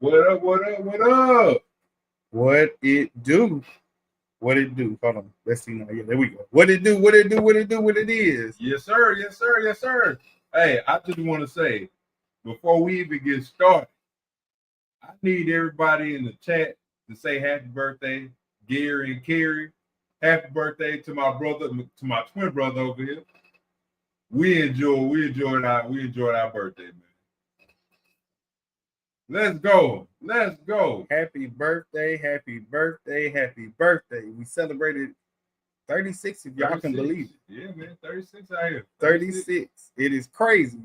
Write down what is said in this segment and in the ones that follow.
What up? What up? What up? What it do? What it do? Hold on. Let's see now. Yeah, there we go. What it do? What it do? What it do? What it is? Yes, sir. Yes, sir. Yes, sir. Hey, I just want to say, before we even get started, I need everybody in the chat to say happy birthday, Gary and Cary. Happy birthday to my brother, to my twin brother over here. We enjoyed our birthday, man. Let's go. Let's go. Happy birthday, happy birthday, happy birthday. We celebrated 36, if y'all 36. can believe it. Yeah, man. 36 out here. 36. It is crazy.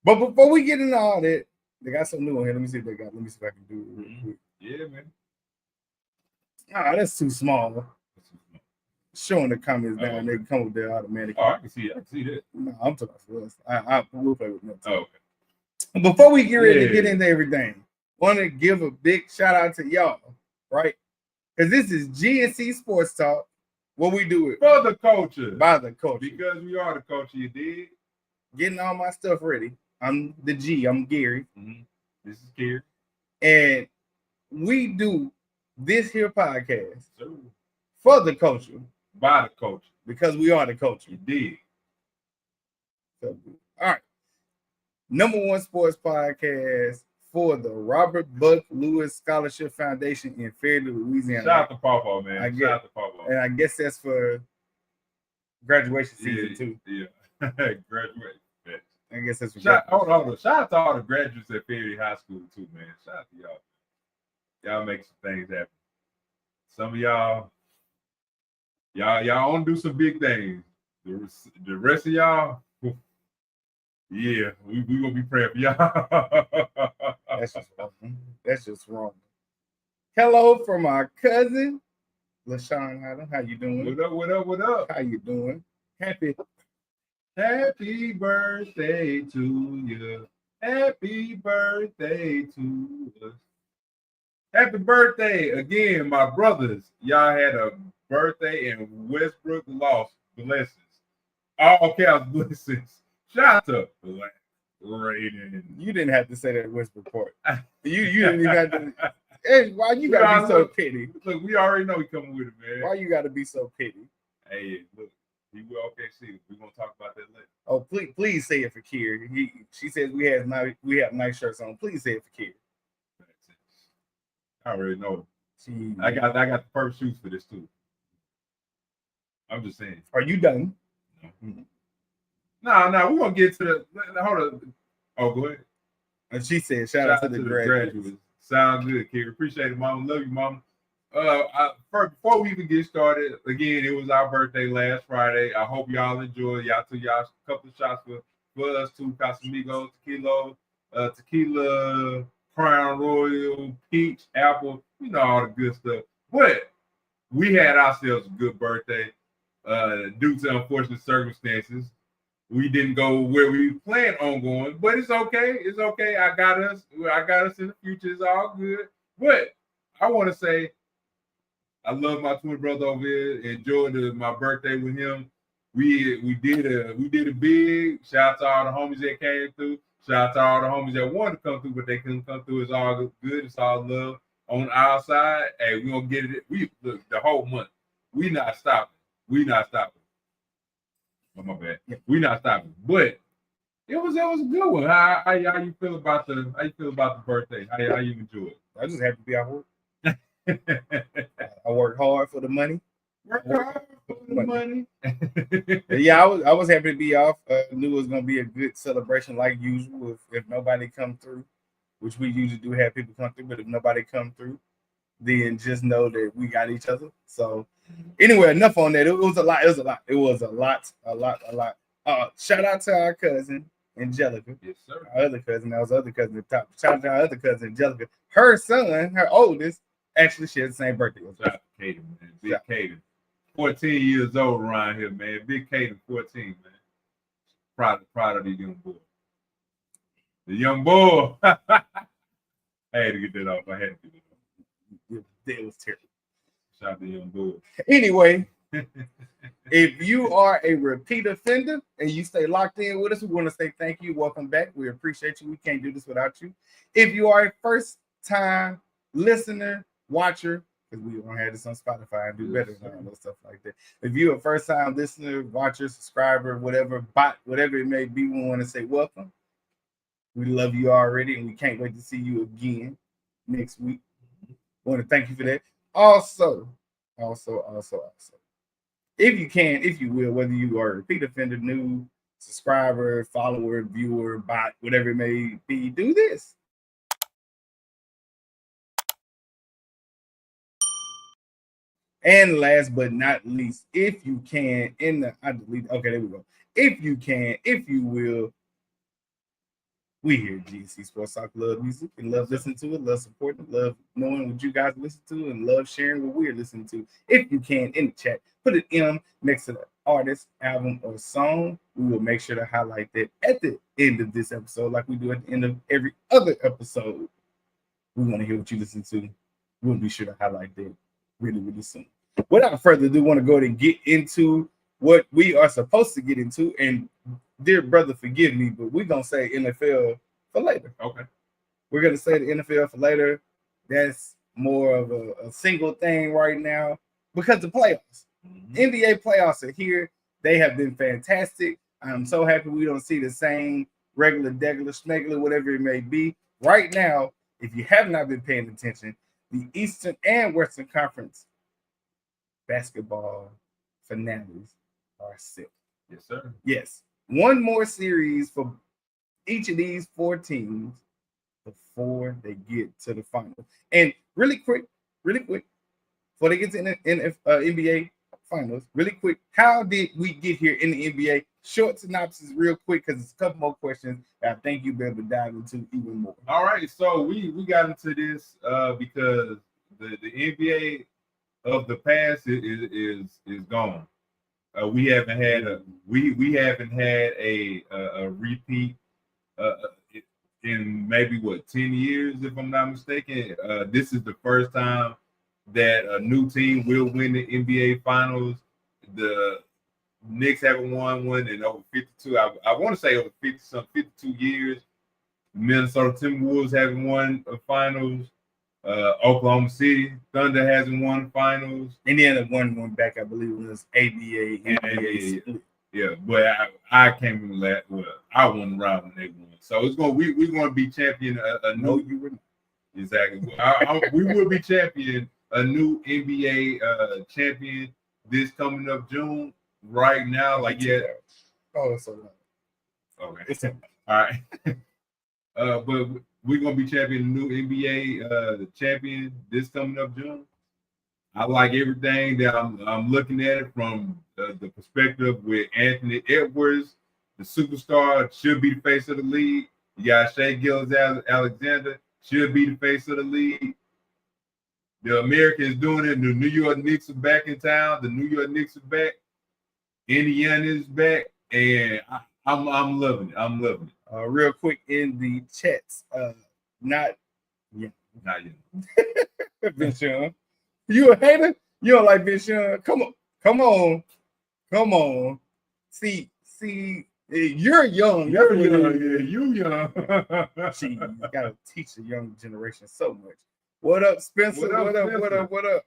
But before we get into all that, they got something new on here. Let me see if they got. Let me see if I can do it real quick. Yeah, man. Ah, that's too small. Showing the comments down, they come with that automatically. Oh, I can see it. I can see that. No, I'm talking about us. I will play with them. Oh, okay. Before we get ready to get into everything, want to give a big shout out to y'all, right? Because this is G&C Sports Talk. What we do it for the culture, by the culture, because we are the culture. You dig? Getting all my stuff ready. I'm the G. I'm Gary. Mm-hmm. This is Cary, and we do this here podcast for the culture, by the culture, because we are the culture. You dig? So, all right. #1 sports podcast for the Robert Buck Lewis Scholarship Foundation in Fairleigh, Louisiana. Shout out to Pawpaw, man. Shout out to Pawpaw. And I guess that's for graduation season too. Yeah. Graduate. I guess that's for hold on. Shout out to all the graduates at Fairleigh High School too, man. Shout out to y'all. Y'all make some things happen. Some of y'all want to do some big things. The rest of y'all, yeah, we gonna be praying for y'all. That's just wrong. That's just wrong. Hello from our cousin, LaShawn Hyden. How you doing? What up? What up? What up? How you doing? Happy birthday to you. Happy birthday to us. Happy birthday again, my brothers. Y'all had a birthday in Westbrook Lost. Blessings. All caps blessings. Shout out to Black Raiden. You didn't have to say that Westbrook part. You didn't even have to. Hey, why you gotta be so petty? Look, we already know he coming with it, man. Why you gotta be so petty? Hey, look, he will OKC. We're gonna talk about that later. Oh, please say it for Cary. She says we have nice shirts on. Please say it for Cary. I already know. I got the first shoes for this too. I'm just saying. Are you done? No. We're gonna get to the hold on. Oh, go ahead. And she said, shout out to the graduates. Sounds good, Cary. Appreciate it, Mama. Love you, Mama. Before we even get started, again, it was our birthday last Friday. I hope y'all enjoyed. Y'all took y'all a couple of shots for us too. Casamigos, tequila, Crown Royal, peach, apple, all the good stuff. But we had ourselves a good birthday. Due to unfortunate circumstances, we didn't go where we planned on going, but it's okay. It's okay. I got us in the future. It's all good. But I want to say I love my twin brother over here. Enjoyed my birthday with him. We did a big shout out to all the homies that came through. Shout out to all the homies that wanted to come through, but they couldn't come through. It's all good. It's all love on our side. Hey, we gonna get it. We look the whole month. We not stopping. Oh, my bad. We not stopping. But it was a good one. How you feel about the birthday? How you enjoy it? I just happy to be out work. I work hard for the money. Yeah, I was happy to be off. Knew it was gonna be a good celebration like usual. If nobody come through, which we usually do have people come through, but if nobody come through, then just know that we got each other. So anyway, enough on that. It was a lot. Shout out to our cousin Angelica. Yes, sir. Our other cousin. That was the other cousin at the top. Shout out to our other cousin Angelica. Her son, her oldest, actually shares the same birthday. Shout out to Caden, man. Big Caden. 14 years old around here, man. Big Caden, 14, man. Proud of the young boy. The young boy. I had to get that off. That was terrible. Shout out to young boy. Anyway, If you are a repeat offender and you stay locked in with us, we want to say thank you. Welcome back. We appreciate you. We can't do this without you. If you are a first-time listener, watcher, because we don't have this on Spotify and do better than all those stuff like that. If you're a first-time listener, watcher, subscriber, whatever, bot, whatever it may be, we want to say welcome. We love you already, and we can't wait to see you again next week. Want to thank you for that. Also, if you can, if you will, whether you are a repeat offender, new subscriber, follower, viewer, bot, whatever it may be, do this. And last but not least, if you can, okay, there we go. If you can, if you will, we here at G&C Sports Talk love music and love listening to it, love supporting it, love knowing what you guys listen to, and love sharing what we're listening to. If you can, in the chat, put an M next to the artist, album, or song. We will make sure to highlight that at the end of this episode, like we do at the end of every other episode. We want to hear what you listen to. We'll be sure to highlight that really, really soon. Without further ado, I want to go ahead and get into what we are supposed to get into. And dear brother, forgive me, but we're going to say NFL for later. Okay. We're going to say the NFL for later. That's more of a single thing right now because the playoffs. NBA playoffs are here. They have been fantastic. I'm so happy we don't see the same regular, schmegular, whatever it may be. Right now, if you have not been paying attention, the Eastern and Western Conference basketball finales are set. Yes, sir. Yes. One more series for each of these 4 teams before they get to the final. And really quick, before they get to the NBA finals, really quick, how did we get here in the NBA? Short synopsis real quick because it's a couple more questions that I think you'll be able to dive into even more. All right, so we got into this because the NBA of the past is gone. We haven't had a repeat in maybe 10 years, if I'm not mistaken. This is the first time that a new team will win the NBA Finals. The Knicks haven't won one in over 52. I want to say over 52 years. Minnesota Timberwolves haven't won a finals. Oklahoma City Thunder hasn't won finals. Indiana won one back, I believe it was ABA and NBA. Yeah, but I can't remember that. Well, I won around when they won. So it's we're going to be champion No, you were not. Exactly. We will be champion a new NBA champion this coming up June. Right now, Oh, so okay. All right. But we're gonna be champion, a new NBA champion this coming up June. I like everything that I'm looking at it from the perspective with Anthony Edwards, the superstar, should be the face of the league. You got Shai Gilgeous-Alexander, should be the face of the league. The Americans doing it. The New York Knicks are back in town. The New York Knicks are back. Indiana is back, and I'm loving it. I'm loving it. Real quick in the chats, not yet. Vince Young. You a hater? You don't like Vince Young? Come on. See, you're young. You're young. Yeah, you young. See, you gotta teach the young generation so much. What up, Spencer? What up?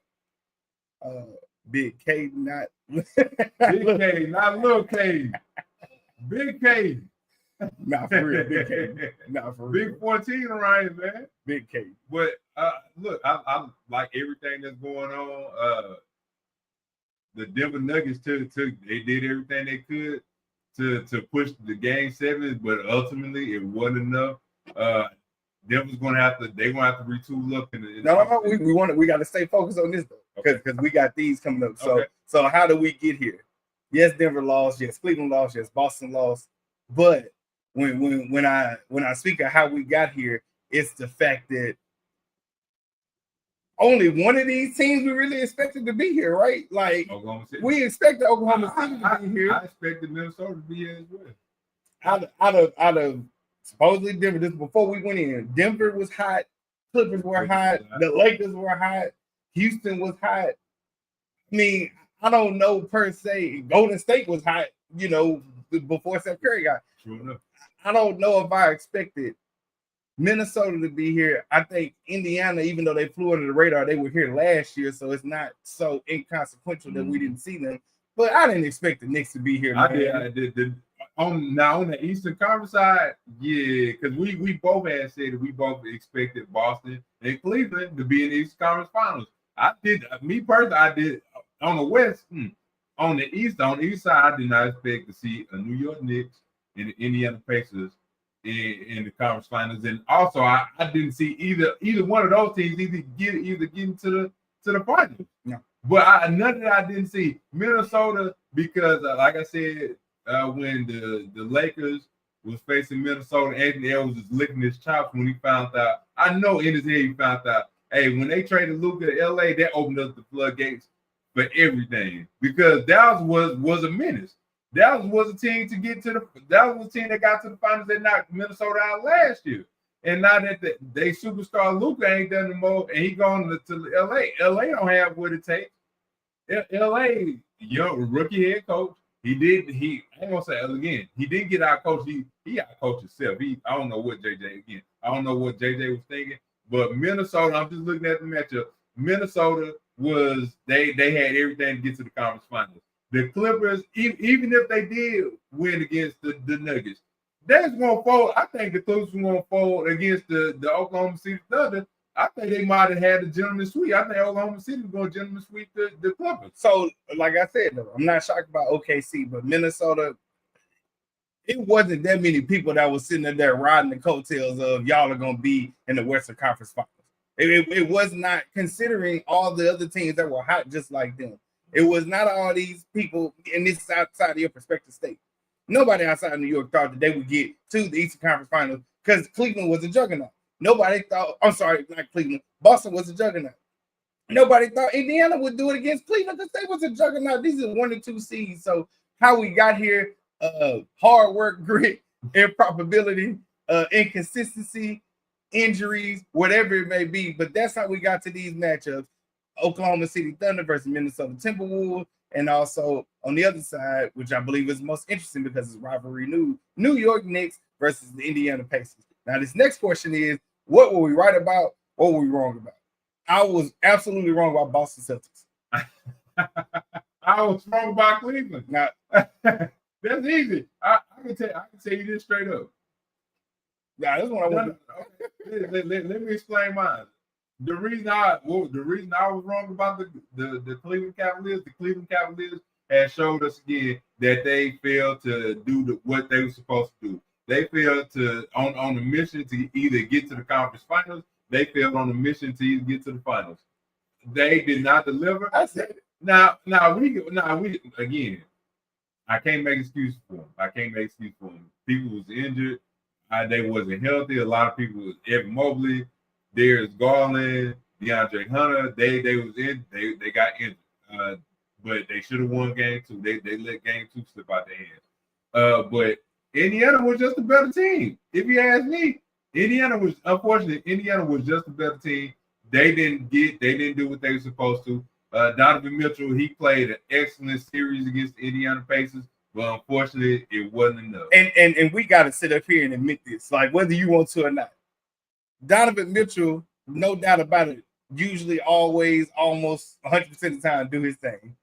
Big K, not Big K, not little K. Big K. Not for real, Big K. Not for real. Big 14 around here, man. Big K. But look, I like everything that's going on. The Denver Nuggets they did everything they could to push the game 7, but ultimately it wasn't enough. Denver's gonna have to retool up. We got to stay focused on this though, because we got these coming up. Okay. So how do we get here? Yes, Denver lost. Yes, Cleveland lost. Yes, Boston lost. But when I speak of how we got here, it's the fact that only one of these teams we really expected to be here, right? Like we expected Oklahoma City to be here. I expected Minnesota to be here as well. Out of supposedly Denver, this before we went in, Denver was hot, Clippers were hot, the Lakers were hot, Houston was hot. I mean, I don't know per se. Golden State was hot, before Steph Curry got. True enough. I don't know if I expected Minnesota to be here. I think Indiana, even though they flew under the radar, they were here last year, so it's not so inconsequential that we didn't see them. But I didn't expect the Knicks to be here. I did. On the Eastern Conference side, yeah, because we both had said that we both expected Boston and Cleveland to be in the Eastern Conference Finals. I did. Me personally, I did. On the West, on the East side, I did not expect to see a New York Knicks and the Indiana Pacers in the conference finals, and also I didn't see either one of those teams either getting to the finals. No. But none of that I didn't see. Minnesota, because like I said, when the Lakers was facing Minnesota, Anthony Edwards was licking his chops when he found out. I know in his head he found out, hey, when they traded Luka to LA, that opened up the floodgates for everything, because Dallas was a menace. Dallas was a team to get to the. Dallas was a team that got to the finals that knocked Minnesota out last year. And now that they superstar Luka ain't done the more, and he going to LA. LA don't have what it takes. LA, young rookie head coach. I ain't gonna say again. He didn't get out coach. He out coach himself. I don't know what JJ was thinking. But Minnesota, I'm just looking at the matchup. Minnesota was they had everything to get to the conference finals. The Clippers, even if they did win against the Nuggets, that's going to fold. I think the Clippers were going to fold against the Oklahoma City Thunder. I think they might have had a gentleman's sweep. I think Oklahoma City was going to gentleman's sweep the Clippers. So, like I said, though, I'm not shocked about OKC, but Minnesota, it wasn't that many people that was sitting there riding the coattails of y'all are going to be in the Western Conference Finals. It was not, considering all the other teams that were hot just like them. It was not all these people, and this is outside of your prospective state. Nobody outside of New York thought that they would get to the Eastern Conference Finals because Cleveland was a juggernaut. Nobody thought, I'm sorry, not Cleveland, Boston was a juggernaut. Nobody thought Indiana would do it against Cleveland because they was a juggernaut. These are 1 and 2 seeds. So how we got here, hard work, grit, improbability, inconsistency, injuries, whatever it may be. But that's how we got to these matchups. Oklahoma City Thunder versus Minnesota Timberwolves, and also on the other side, which I believe is most interesting because it's rivalry news, New York Knicks versus the Indiana Pacers. Now, this next question is, what were we right about? What were we wrong about? I was absolutely wrong about Boston Celtics. I was wrong about Cleveland. Now, that's easy. I can tell you this straight up. Now, this one I want to let me explain mine. The reason I was wrong about the Cleveland Cavaliers has showed us again that they failed to do what they were supposed to do. They failed to on a mission to either get to the conference finals. They failed on a mission to either get to the finals. They did not deliver. I said it. Now we again. I can't make excuses for them. People was injured. They wasn't healthy. A lot of people was Evan Mobley. There's Garland, DeAndre Hunter. They got injured, but they should have won game 2. They let game 2 slip out their hands. But Indiana was just a better team. If you ask me, Indiana was just a better team. They didn't do what they were supposed to. Donovan Mitchell, he played an excellent series against the Indiana Pacers, but unfortunately, it wasn't enough. And we got to sit up here and admit this, like whether you want to or not. Donovan Mitchell, no doubt about it, usually always almost 100% of the time do his thing.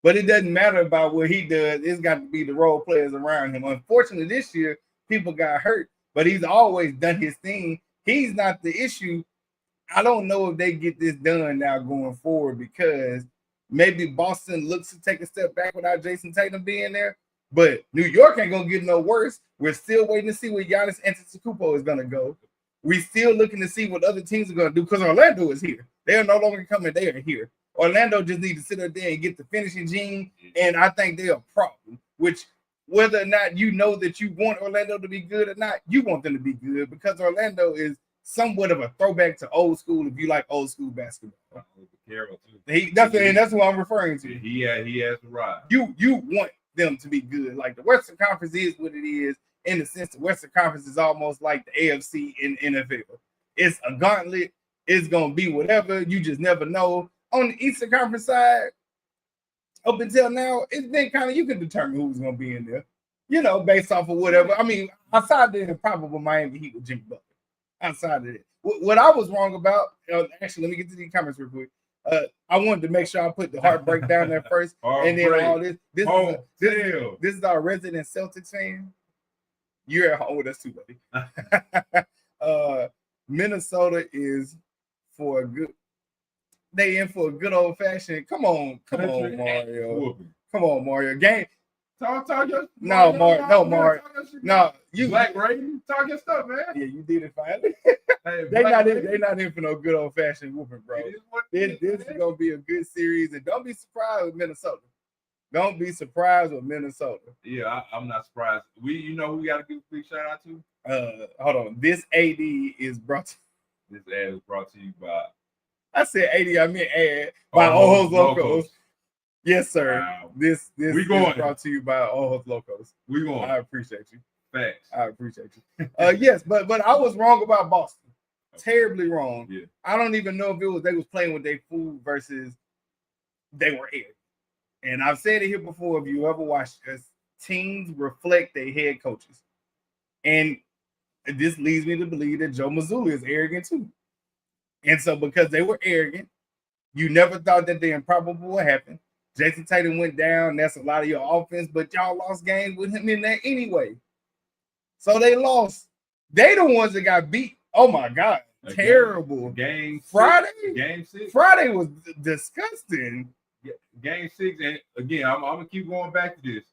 But it doesn't matter about what he does. It's got to be the role players around him. Unfortunately, this year, people got hurt, but he's always done his thing. He's not the issue. I don't know if they get this done now going forward because maybe Boston looks to take a step back without Jason Tatum being there. But New York ain't going to get no worse. We're still waiting to see where Giannis Antetokounmpo is going to go. We're still looking to see what other teams are going to do because Orlando is here. They are no longer coming. They are here. Orlando just needs to sit up there and get the finishing gene, and I think they're a problem, which whether or not you know that you want Orlando to be good or not, you want them to be good because Orlando is somewhat of a throwback to old school if you like old school basketball. That's what I'm referring to. He has the ride. You want them to be good. Like the Western Conference is what it is. In the sense, the Western Conference is almost like the AFC in NFL. It's a gauntlet. It's going to be whatever. You just never know. On the Eastern Conference side, up until now, it's been kind of, you can determine who's going to be in there, based off of whatever. I mean, outside the improbable Miami Heat with Jimmy Butler. Outside of it. What I was wrong about, actually, let me get to these comments real quick. I wanted to make sure I put the heartbreak down there first. And then all this. This is our resident Celtics fan. You're at home with us too, buddy. Minnesota is for a good. They in for a good old fashioned. Come on, Mario. Come on, Mario. Game. Talk your. Mario. No, you Black Raven. Talk your stuff, man. Yeah, you did it finally. Hey, they not in for no good old fashioned whooping, bro. This is gonna be a good series, and don't be surprised with Minnesota. Don't be surprised with Minnesota. Yeah, I'm not surprised. We got to give a big shout out to. Hold on. This AD is brought to. This ad is brought to you by. I said 80, I meant ad by Ojos Locos. Yes, sir. Wow. This is brought to you by Ojos Locos. We going. I appreciate you. Facts. I appreciate you. Yes, but I was wrong about Boston. Okay. Terribly wrong. Yeah. I don't even know if they was playing with their food versus they were aired. And I've said it here before, if you ever watched this, teams reflect their head coaches. And this leads me to believe that Joe Mazzulla is arrogant too. And so because they were arrogant, you never thought that the improbable would happen. Jason Tatum went down. That's a lot of your offense, but y'all lost games with him in there anyway. So they lost. They the ones that got beat. Oh, my God. Terrible. Game Friday? Game 6. Friday was disgusting. Game 6. And, again, I'm going to keep going back to this.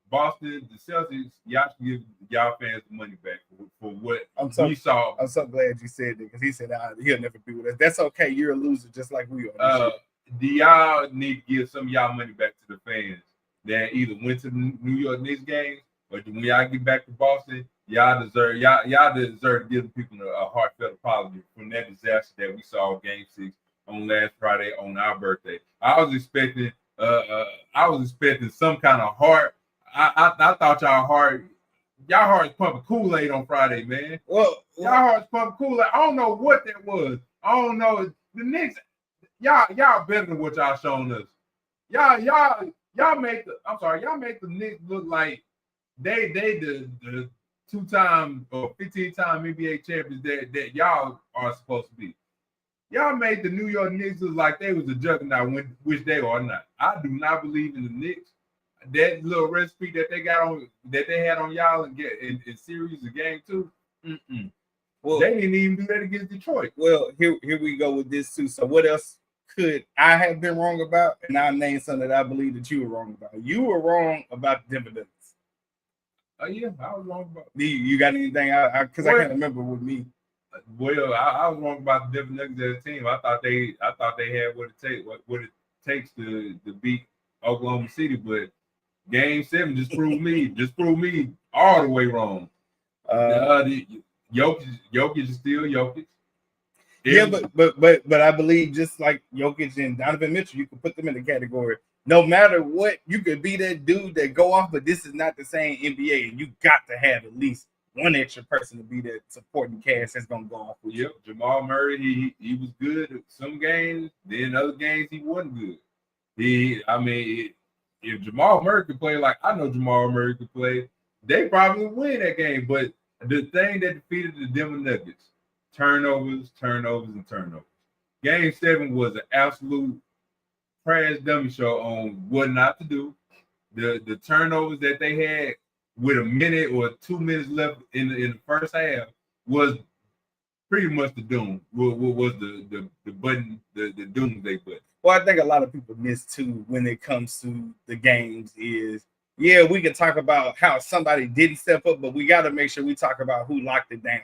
Boston, the Celtics, y'all should give y'all fans the money back for what we saw. I'm so glad you said that because he said he'll never be with us. That's okay. You're a loser just like we are. Do y'all need to give some of y'all money back to the fans that either went to the New York Knicks games or when y'all get back to Boston, y'all deserve to give the people a heartfelt apology from that disaster that we saw Game 6 on last Friday on our birthday. I was expecting some kind of heart. I thought y'all hearts pumping Kool-Aid on Friday, man. Well, y'all hearts pumping Kool-Aid. I don't know what that was. I don't know. The Knicks, y'all better than what y'all showing us. Y'all make the Knicks look like they the 2-time or 15-time NBA champions that y'all are supposed to be. Y'all made the New York Knicks look like they was a juggernaut, which they are not. I do not believe in the Knicks. That little recipe that they had on y'all in series of Game 2, well, they didn't even do that against Detroit. Well, here we go with this too. So what else could I have been wrong about? And I'll name something that I believe that you were wrong about. You were wrong about the Denver Nuggets. Yeah, I was wrong about. You got anything? Because I can't remember with me. Well, I was wrong about the Denver Nuggets as a team. I thought they had what it takes to beat Oklahoma City, but Game 7 just proved me all the way wrong. Jokic is still Jokic. Yeah, but I believe just like Jokic and Donovan Mitchell, you can put them in the category. No matter what, you could be that dude that go off, but this is not the same NBA, and you got to have at least one extra person to be that supporting cast that's gonna go off with you. Jamal Murray, he was good at some games, then other games he wasn't good. If Jamal Murray could play like I know Jamal Murray could play, they probably would win that game. But the thing that defeated the Denver Nuggets, turnovers. Game 7 was an absolute trash dummy show on what not to do. The turnovers that they had with a minute or 2 minutes left in the first half was pretty much the doom. Was the button, the doomsday button. Well, I think a lot of people miss too when it comes to the games is, yeah, we can talk about how somebody didn't step up, but we got to make sure we talk about who locked it down.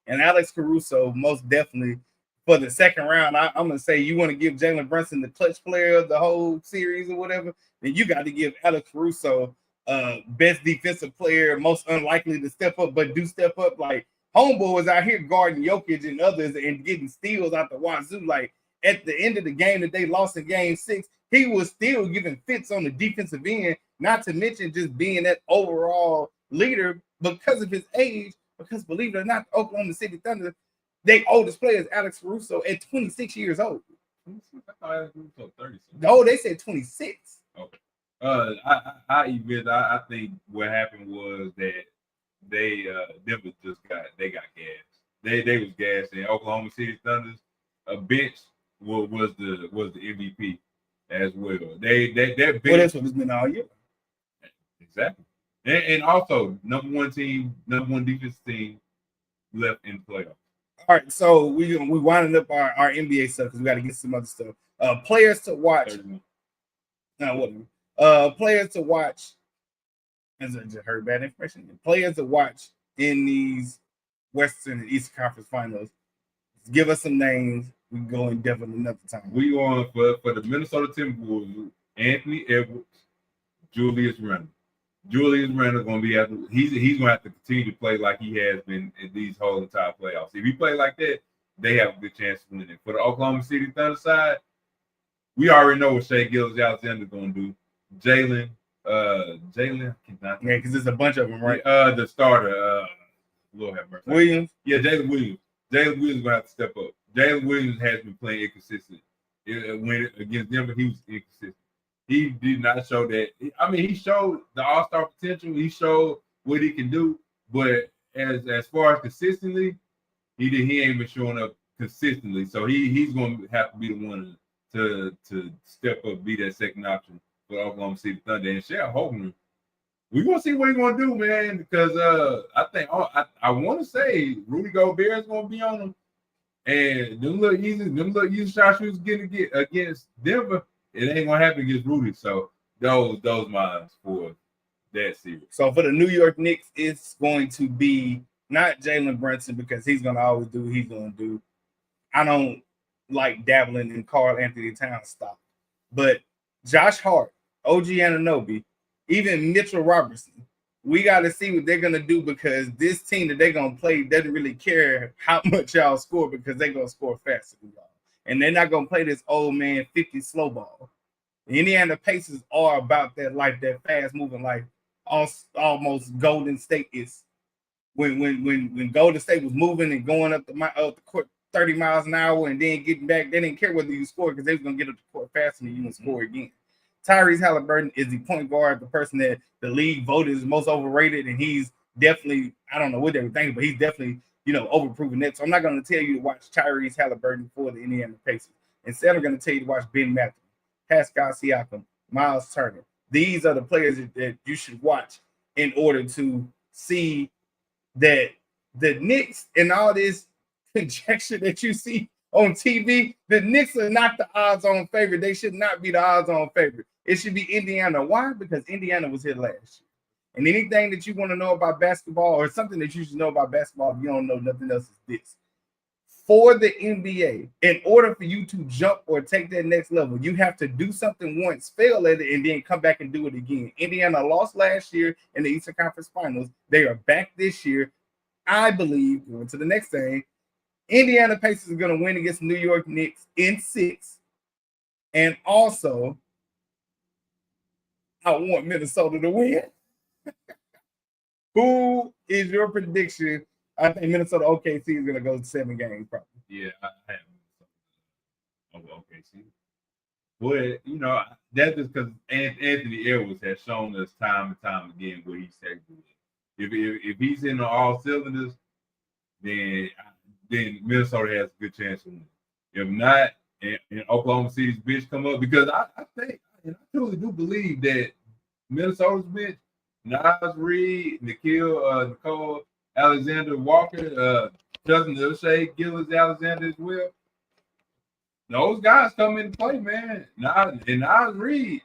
And Alex Caruso, most definitely, for the second round, I'm going to say you want to give Jalen Brunson the clutch player of the whole series or whatever, then you got to give Alex Caruso best defensive player, most unlikely to step up, but do step up. Like, homeboy was out here guarding Jokic and others and getting steals out the wazoo. Like, at the end of the game that they lost in Game 6, he was still giving fits on the defensive end, not to mention just being that overall leader because of his age, because believe it or not, the Oklahoma City Thunder, their oldest player is Alex Caruso at 26 years old. I thought Alex Caruso 36. No, they said 26. Okay. I think what happened was that Denver got gas. They was gassed, and Oklahoma City Thunder's bench was the MVP as well. That bench. Well, that's what it's been all year. Exactly, and also number one defense team left in the playoffs. All right, so we winding up our NBA stuff because we got to get some other stuff. Players to watch. Now what? Players to watch. As I just heard bad information. Players to watch in these Western and Eastern Conference Finals. Give us some names. We can go in depth another time. We on for the Minnesota Timberwolves. Anthony Edwards, Julius Randle. Julius Randle going to be he's going to have to continue to play like he has been in these whole entire playoffs. If he play like that, they have a good chance of winning. For the Oklahoma City Thunder side, we already know what Shai Gilgeous-Alexander going to do. Jalen, because there's a bunch of them, right? The starter, Lord have mercy. Williams. Yeah, Jalen Williams. Jalen Williams going to have to step up. Jalen Williams has been playing inconsistent. When against Denver, he was inconsistent. He did not show that. I mean, he showed the all-star potential. He showed what he can do, but as far as consistently, he ain't been showing up consistently. So he's going to have to be the one to step up, be that second option for Oklahoma City Thunder. And Shai Holmgren, we're going to see what he's going to do, man, because I think I want to say Rudy Gobert is going to be on him. And them little easy shots he was getting against Denver, it ain't gonna happen against Rudy. So those mines for that series. So for the New York Knicks, it's going to be not Jalen Brunson because he's gonna always do what he's gonna do. I don't like dabbling in Karl Anthony Towns stuff, but Josh Hart, OG Anunoby, even Mitchell Robertson. We got to see what they're going to do because this team that they're going to play doesn't really care how much y'all score because they're going to score faster than y'all. And they're not going to play this old man 50 slow ball. The Indiana Pacers are about that life, that fast-moving life, almost Golden State is. When Golden State was moving and going up the court 30 miles an hour and then getting back, they didn't care whether you scored because they was going to get up the court faster than you and score again. Tyrese Haliburton is the point guard, the person that the league voted is most overrated, and he's definitely, I don't know what they were thinking, but he's definitely, overproven that. So I'm not going to tell you to watch Tyrese Haliburton for the Indiana Pacers. Instead, I'm going to tell you to watch Ben Matthews, Pascal Siakam, Miles Turner. These are the players that you should watch in order to see that the Knicks and all this conjecture that you see on TV, the Knicks are not the odds-on favorite. They should not be the odds-on favorite. It should be Indiana. Why? Because Indiana was here last year. And anything that you want to know about basketball or something that you should know about basketball, if you don't know nothing else, is this. For the NBA, in order for you to jump or take that next level, you have to do something once, fail at it, and then come back and do it again. Indiana lost last year in the Eastern Conference Finals. They are back this year. I believe, going to the next thing, Indiana Pacers are going to win against New York Knicks in 6. And also, I want Minnesota to win. Who is your prediction? I think Minnesota OKC is going to go 7 games, probably. Yeah, I have OKC. But, that's just because Anthony Edwards has shown us time and time again what he's capable of. If he's in all cylinders, then Minnesota has a good chance of winning. If not, and Oklahoma City's bench come up, because I think, and I truly do believe that Minnesota's bench, Nas Reed, Nicole Alexander Walker, Justin O'Shea, Gilgeous-Alexander as well. Those guys come into play, man. Nas Reed,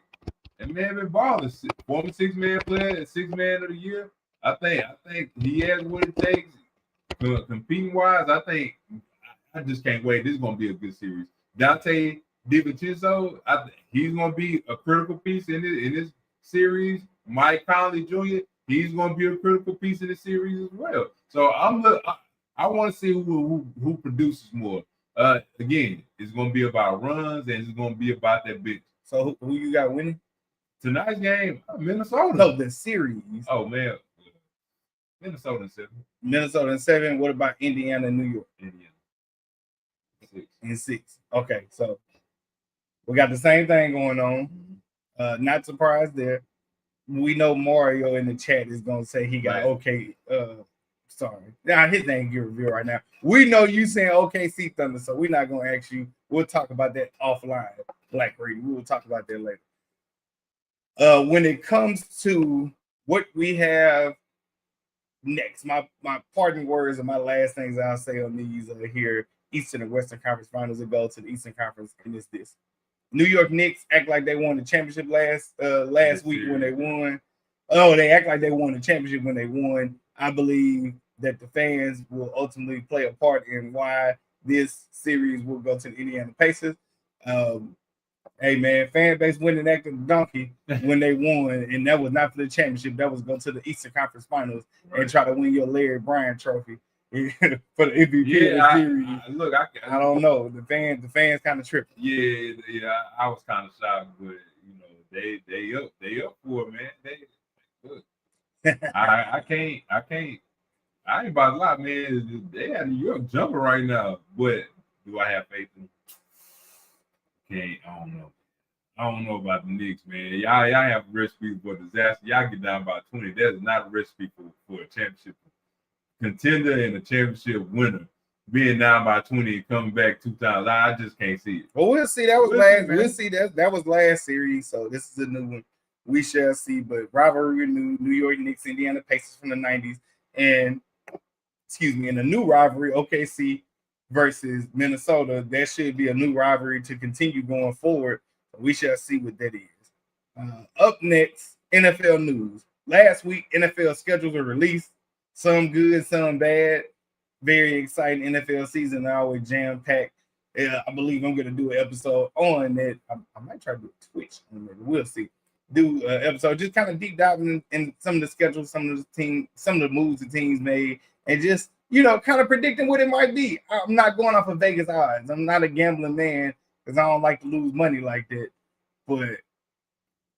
that man been balling. Former 6-man player and 6-man of the year. I think he has what it takes. Competing wise, I just can't wait. This is going to be a good series. Dante DiVincenzo, he's going to be a critical piece in this series. Mike Conley Jr., he's going to be a critical piece in the series as well. So I want to see who produces more. Again, it's going to be about runs and it's going to be about that bench. So who you got winning tonight's game? Minnesota. No, the series. Oh man, Minnesota in 7. Minnesota in 7. What about Indiana and New York? Indiana. 6. In 6. Okay, so we got the same thing going on. Not surprised there. We know Mario in the chat is gonna say he got okay. Sorry, now his name get revealed right now. We know you saying OKC Thunder, so we're not gonna ask you. We'll talk about that offline, Black Reed. We will talk about that later. When it comes to what we have next, my parting words and my last things I'll say on these here Eastern and Western Conference Finals that go to the Eastern Conference, and it's this. New York Knicks act like they won the championship last week when they won. Oh, they act like they won the championship when they won. I believe that the fans will ultimately play a part in why this series will go to the Indiana Pacers. Hey man, fan base winning acting donkey when they won, and that was not for the championship. That was go to the Eastern Conference Finals and try to win your Larry Bryant trophy for the MVP of the series. I don't know. The fans kind of tripping. Yeah, I was kind of shocked, but they up for it, man. Look, I ain't about to lie, man. They had New York jumping right now, but do I have faith in them? Okay, I don't know about the Knicks, man. Y'all have a recipe for disaster. Y'all get down by 20. That's not a recipe for a championship contender and a championship winner. Being down by 20 and coming back 2 times, I just can't see it. Well, we'll see. That was we'll see that was last series, so this is a new one. We shall see. But rivalry renewed. New York Knicks, Indiana Pacers from the 90s, and a new rivalry, OKC versus Minnesota. That should be a new rivalry to continue going forward. We shall see what that is. Up next, NFL news. Last week, NFL schedules were released. Some good, some bad. Very exciting NFL season. Always jam-packed. I believe I'm going to do an episode on that. I might try to do a Twitch on that. We'll see. Do an episode just kind of deep diving in some of the schedules, some of the moves the teams made, and just kind of predicting what it might be. I'm not going off of Vegas odds. I'm not a gambling man because I don't like to lose money like that. But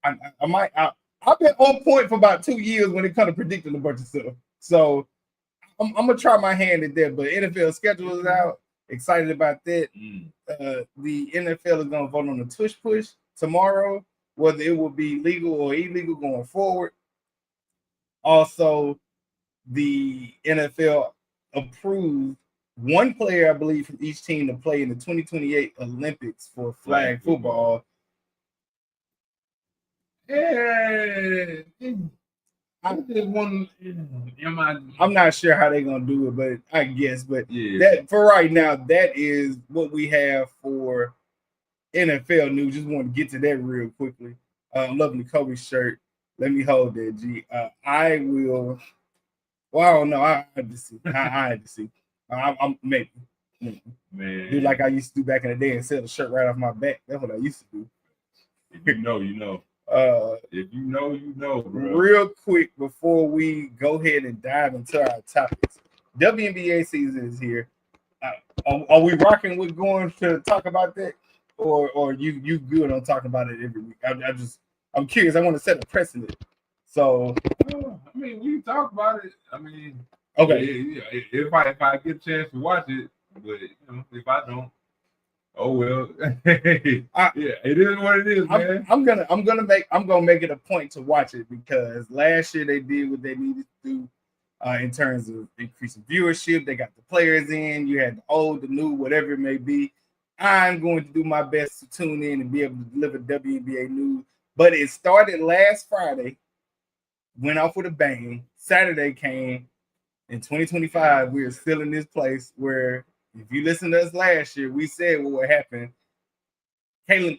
I've been on point for about 2 years when it comes to predicting a bunch of stuff. So I'm gonna try my hand at that. But NFL schedule is out. Excited about that. The NFL is gonna vote on the tush push tomorrow, whether it will be legal or illegal going forward. Also, the NFL approved one player, I believe, from each team to play in the 2028 Olympics for flag football. Yeah, I'm not sure how they're gonna do it, but I guess. But that for right now, that is what we have for NFL news. Just want to get to that real quickly. Lovely Kobe shirt. Let me hold that, G. I will. Well, I don't know. I had to see. I had to see. I'm maybe. Man. Do like I used to do back in the day and sell the shirt right off my back. That's what I used to do. If you know, you know. If you know, you know, bro. Real quick before we go ahead and dive into our topics, WNBA season is here. Are we rocking with going to talk about that, or you good on talking about it every week? I'm curious. I want to set a precedent. So I mean, we talk about it. I mean, okay. If I get a chance to watch it, but if I don't. Oh well, it is what it is, man. I'm gonna make it a point to watch it because last year they did what they needed to do in terms of increasing viewership. They got the players in. You had the old, the new, whatever it may be. I'm going to do my best to tune in and be able to deliver WNBA news. But it started last Friday, went off with a bang. Saturday came. In 2025, we're still in this place where. If you listen to us last year, we said what would happen.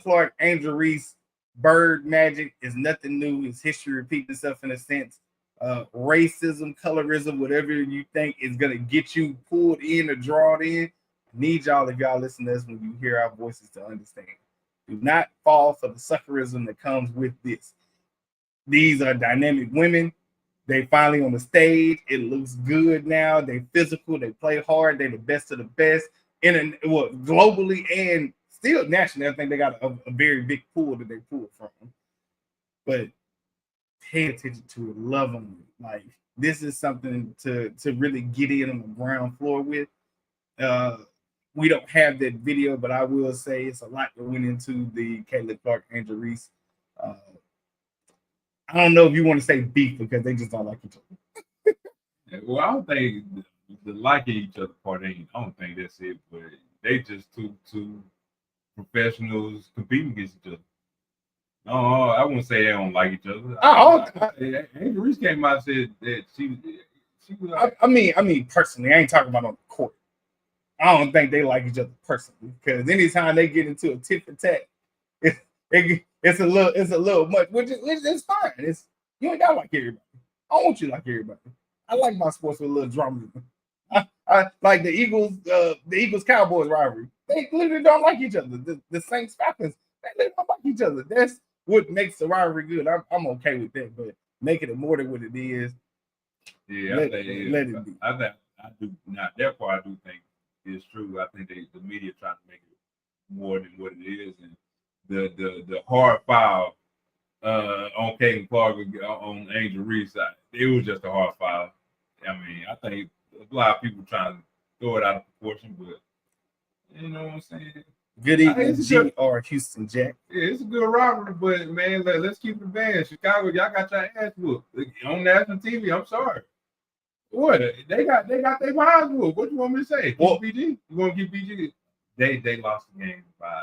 Clark, Angel Reese, Bird Magic is nothing new. It's history repeating itself in a sense. Racism, colorism, whatever you think is going to get you pulled in or drawn in. I need y'all, if y'all listen to us when you hear our voices, to understand. Do not fall for the suckerism that comes with this. These are dynamic women. They finally on the stage. It looks good now. They physical. They play hard. They're the best of the best globally and still nationally. I think they got a very big pool that they pull from. But pay attention to it. Love them. Like this is something to really get in on the ground floor with. We don't have that video, but I will say it's a lot that went into the Clark, Angel Reese I don't know if you want to say beef because they just don't like each other. Well, I don't think the liking each other part ain't. I don't think that's it. But they just two professionals competing against each other. No, I wouldn't say they don't like each other. Angel Reese came out and said that she was like, I mean, personally, I ain't talking about on the court. I don't think they like each other personally because anytime they get into a tit for tat, it's a little much, which is fine. You ain't gotta like everybody. I want you to like everybody. I like my sports with a little drama. I like the Eagles Cowboys rivalry. They literally don't like each other. The Saints Falcons, they literally don't like each other. That's what makes the rivalry good. I'm okay with that, but making it more than what it is. Yeah, let it be. I do not. Therefore, I do think it's true. I think the media trying to make it more than what it is, and the hard foul on Caden Clark on Angel Reese, it was just a hard foul. I mean, I think a lot of people trying to throw it out of proportion, but you know what I'm saying. Good evening, G or Houston Jack. Yeah, it's a good rivalry, but man, let's keep it bad. Chicago, y'all got your ass whooped on national TV. I'm sorry. What they got their behinds whooped. What you want me to say? Keep PG? You want to keep PG? They lost the game by.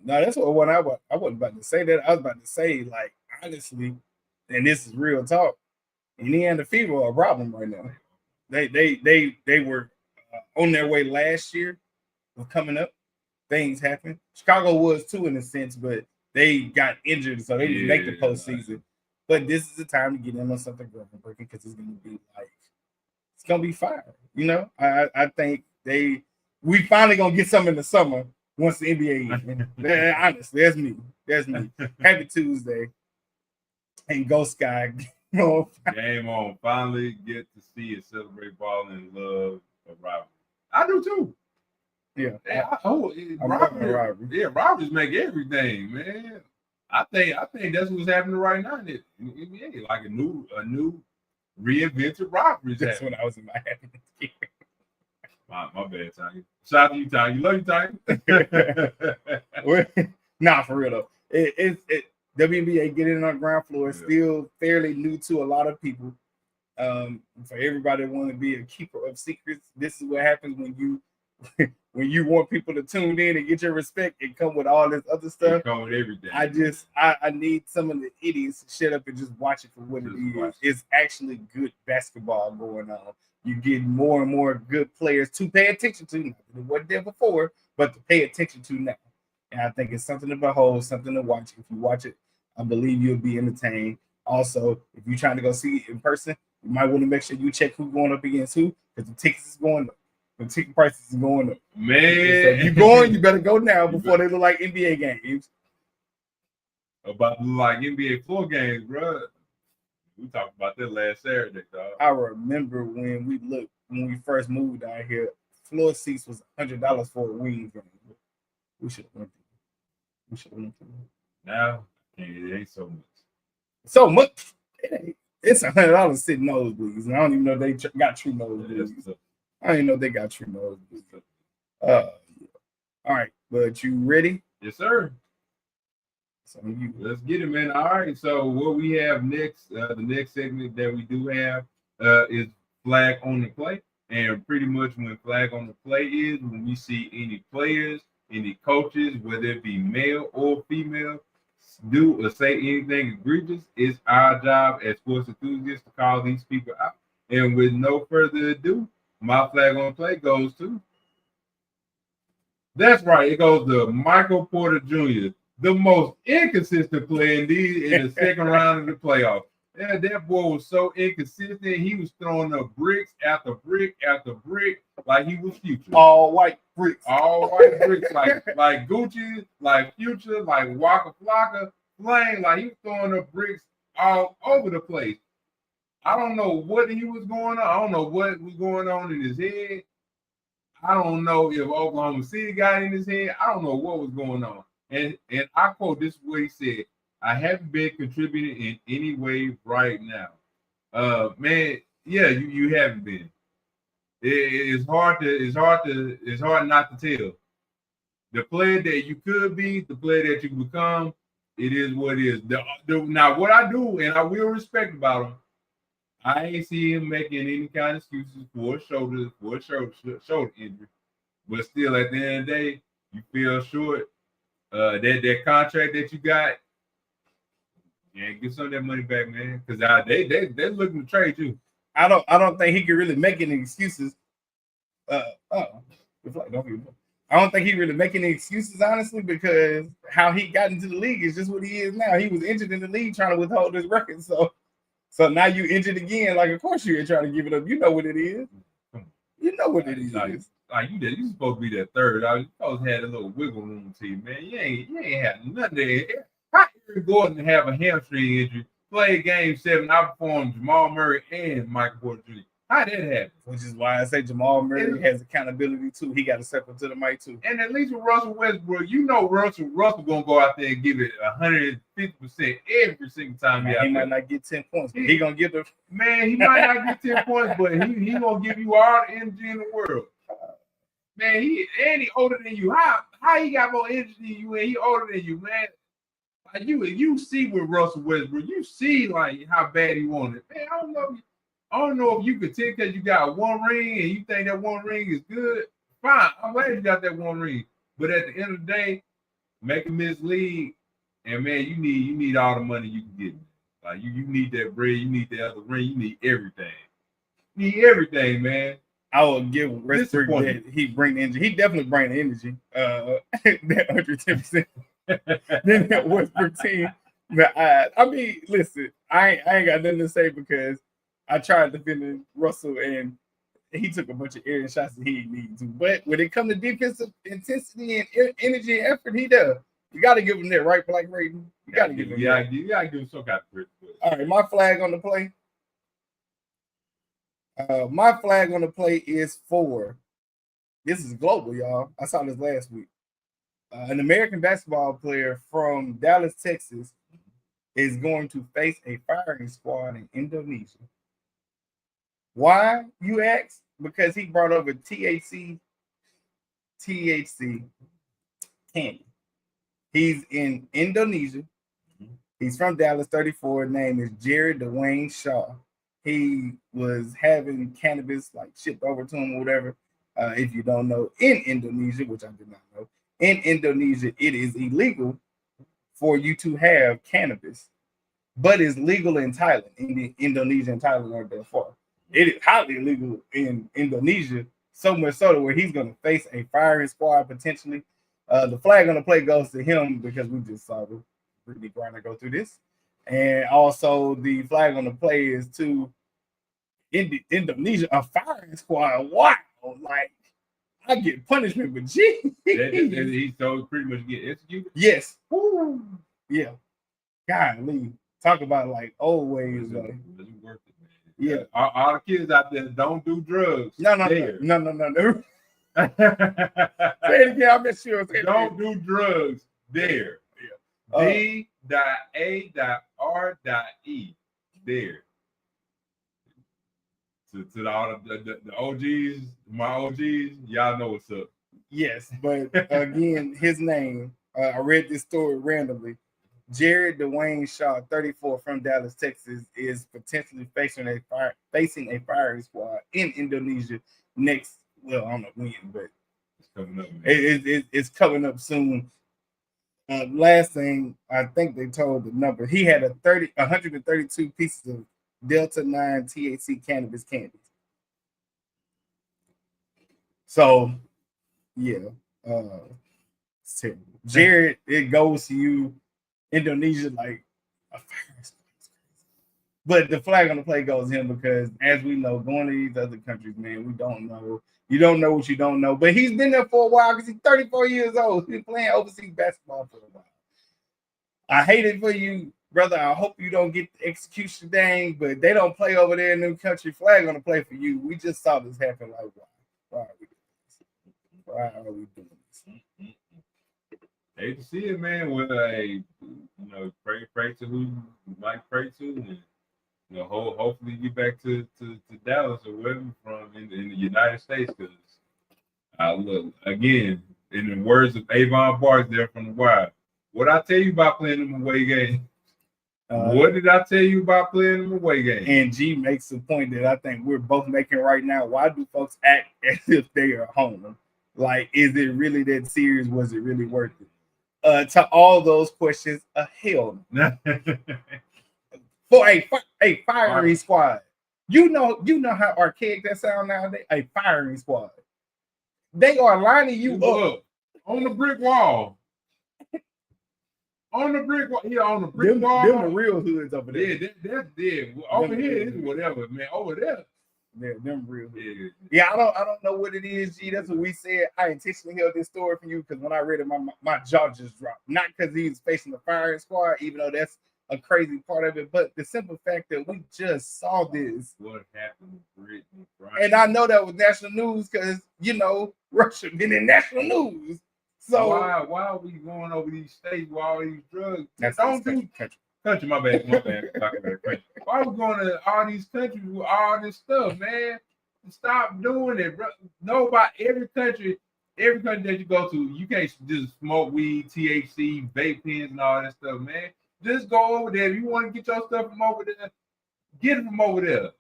No, that's what I wasn't about to say that. I was about to say, like, honestly, and this is real talk. Indiana Fever are a problem right now. They were on their way last year of coming up. Things happen. Chicago was too in a sense, but they got injured, so they didn't make the postseason. But this is the time to get in on something groundbreaking because it's gonna be fire. You know, I think we finally gonna get some in the summer once the NBA ends. Honestly, that's me. Happy Tuesday and go Sky. Game on. Finally get to see and celebrate ball and love a rivalry. I do too. Yeah. Rivalry. Yeah, rivalries make everything, man. I think that's what's happening right now in the NBA. Like a new reinvented rivalries. That's when I was in Miami. My bad, Tanya. Shout out to you, Tanya. You love you, Tanya. Nah, for real though. WNBA getting on the ground floor is still fairly new to a lot of people. For everybody that want to be a keeper of secrets, this is what happens when you want people to tune in and get your respect and come with all this other stuff. It come with everything. I need some of the idiots to shut up and just watch it for what it is. It's actually good basketball going on. You get more and more good players to pay attention to. It wasn't there before, but to pay attention to now. And I think it's something to behold, something to watch. If you watch it, I believe you'll be entertained. Also, if you're trying to go see it in person, you might want to make sure you check who's going up against who, because the tickets is going up. The ticket prices is going up. Man. So if you're going, you better go now before they look like NBA games. About to look like NBA floor games, bro. We talked about that last Saturday, dog. I remember when we first moved down here, floor seats was $100 for a Wings game. We should have went to Now, it ain't so much. So much. It's $100 sitting nosebleeds, and I don't even know they got true nosebleeds. I don't even know they got true nosebleeds. All right, but you ready? Yes, sir. So let's get it, man. All right. So what we have next, the next segment that we do have is flag on the play, and pretty much when flag on the play is when we see any players, any coaches, whether it be male or female, do or say anything egregious, it's our job as sports enthusiasts to call these people out. And with no further ado, my flag on play goes to. That's right, it goes to Michael Porter Jr., the most inconsistent player in the second round of the playoffs. Yeah, that boy was so inconsistent. He was throwing up bricks after brick after brick, like he was Future. All white bricks, like Gucci, like Future, like Waka Flocka, Flame. Like he was throwing up bricks all over the place. I don't know what he was going on. I don't know what was going on in his head. I don't know if Oklahoma City got in his head. I don't know what was going on. And I quote, this is what he said: "I haven't been contributing in any way right now." Man, yeah, you haven't been. It's hard not to tell. The player that you could be, the player that you become, It is what it is. Now, what I do, and I will respect about him, I ain't see him making any kind of excuses for a shoulder injury. But still, at the end of the day, you feel short. That contract that you got, yeah, get some of that money back, man. Because they're looking to trade you. I don't think he can really make any excuses. I don't think he really make any excuses, honestly, because how he got into the league is just what he is now. He was injured in the league trying to withhold his record. So now you injured again. Like, of course you ain't trying to give it up. You know what it is. You know what it is. Like you supposed to be that third. You supposed to have a little wiggle room team, man. You ain't had nothing there. How Aaron Gordon have a hamstring injury, play game 7, outperformed Jamal Murray and Michael Porter Jr. How did that happen? Which is why I say Jamal Murray has accountability too. He got to step up to the mic too. And at least with Russell Westbrook, you know Russell gonna go out there and give it 150% every single time. He might not get 10 points, but he gonna get the man. He might not get 10 points, but he gonna give you all the energy in the world. Man, he older than you. How he got more energy than you and he older than you, man? Like you see with Russell Westbrook, you see like how bad he wanted. Man, I don't know if you could take because you got one ring and you think that one ring is good. Fine, I'm glad you got that one ring. But at the end of the day, make him miss league, and man, you need all the money you can get. Like you need that bread, you need the other ring, you need everything. You need everything, man. I will give Westbrook that he bring the energy. He definitely bring the energy. That 110%. Then that Westbrook team. But I mean, listen, I ain't got nothing to say because I tried defending Russell and he took a bunch of air shots that he didn't need to. But when it comes to defensive intensity and energy and effort, he does. You got to give him that, right, Black Raven? You got to give him that. You got to give him some kind of credit. All right, my flag on the play. My flag on the play is for, this is global, y'all. I saw this last week. An American basketball player from Dallas, Texas, is going to face a firing squad in Indonesia. Why, you ask? Because he brought over THC candy. He's in Indonesia. He's from Dallas, 34. Name is Jared Dwayne Shaw. He was having cannabis like shipped over to him or whatever. If you don't know, in Indonesia, which I did not know, in Indonesia, it is illegal for you to have cannabis, but it's legal in Thailand. Indonesia and Thailand aren't that far. It is highly illegal in Indonesia, so much so that where he's going to face a firing squad potentially. The flag on the play goes to him because we just saw the Brittany Griner go through this. And also the flag on the play is to Indonesia, a firing squad. Wow. Like, I get punishment, but gee. He so pretty much get executed? Yes. Woo. Yeah. Golly. Talk about like old ways. It's worth it, man. Yeah. All the kids out there, don't do drugs. No. Say it again. I'm not sure. Don't do drugs there. D.A.R.E. there. To all the OGs, my OGs, y'all know what's up. Yes, but again, his name, I read this story randomly. Jared Dwayne Shaw, 34, from Dallas, Texas, is potentially facing a firing squad in Indonesia next. Well, I don't know when, but it's coming up. It's coming up soon. Last thing, I think they told the number. He had 132 pieces of Delta 9 THC cannabis candies. So, yeah. It's terrible. Jared, it goes to you. Indonesia, like a fire. But the flag on the play goes to him because, as we know, going to these other countries, man, we don't know. You don't know what you don't know. But he's been there for a while because he's 34 years old. He's been playing overseas basketball for a while. I hate it for you, brother. I hope you don't get the execution thing, but they don't play over there in the country. Flag on the play for you. We just saw this happen. Like, why are we doing this? Why are we doing this? Hate to see it, man. With pray to who you might pray to, and hopefully get back to Dallas or wherever you're from in the United States. Because look again, in the words of Avon Barks there from The Wire, What I tell you about playing them away games? What did I tell you about playing them away games? And G makes a point that I think we're both making right now. Why do folks act as if they are home? Like, is it really that serious? Was it really worth it? To all those questions, a hell no. For a firing squad. You know how archaic that sound nowadays. A firing squad. They are lining you up on the brick wall. On the brick wall. Yeah, on the brick wall. Them the real hoods over there. Yeah, that's dead. Over here is whatever, man. Over there. Yeah, them real hoods. Yeah, I don't know what it is, G. That's what we said. I intentionally held this story for you because when I read it, my jaw just dropped. Not because he was facing the firing squad, even though that's a crazy part of it, but the simple fact that we just saw this. What happened with Brittany? And I know that was national news because, Russia been in national news. So why are we going over these states with all these drugs? Don't do country. My bad. Why are we going to all these countries with all this stuff, man? Stop doing it, bro. Nobody, every country that you go to, you can't just smoke weed, THC, vape pens, and all that stuff, man. Just go over there. If you want to get your stuff from over there, get it from over there.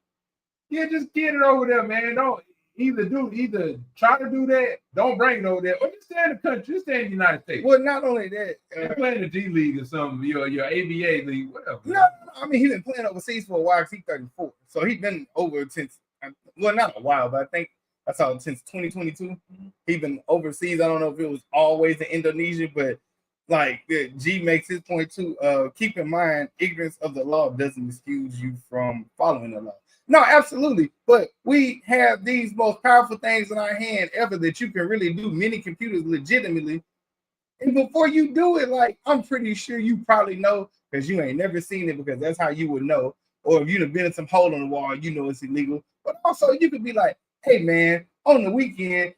Yeah, just get it over there, man. Don't either try to do that, don't bring it over there, or just stay in the country, just stay in the United States. Well, not only that, you're playing the G League or something, your ABA league, whatever. No, I mean, he's been playing overseas for a while because he's 34. So he's been over since, well, not a while, but I think I saw since 2022. He's been overseas. I don't know if it was always in Indonesia, but like G makes his point too. Keep in mind, ignorance of the law doesn't excuse you from following the law. No, absolutely. But we have these most powerful things in our hand ever that you can really do mini computers legitimately. And before you do it, like, I'm pretty sure you probably know because you ain't never seen it because that's how you would know. Or if you'd have been in some hole in the wall, you know it's illegal. But also you could be like, hey man, on the weekend,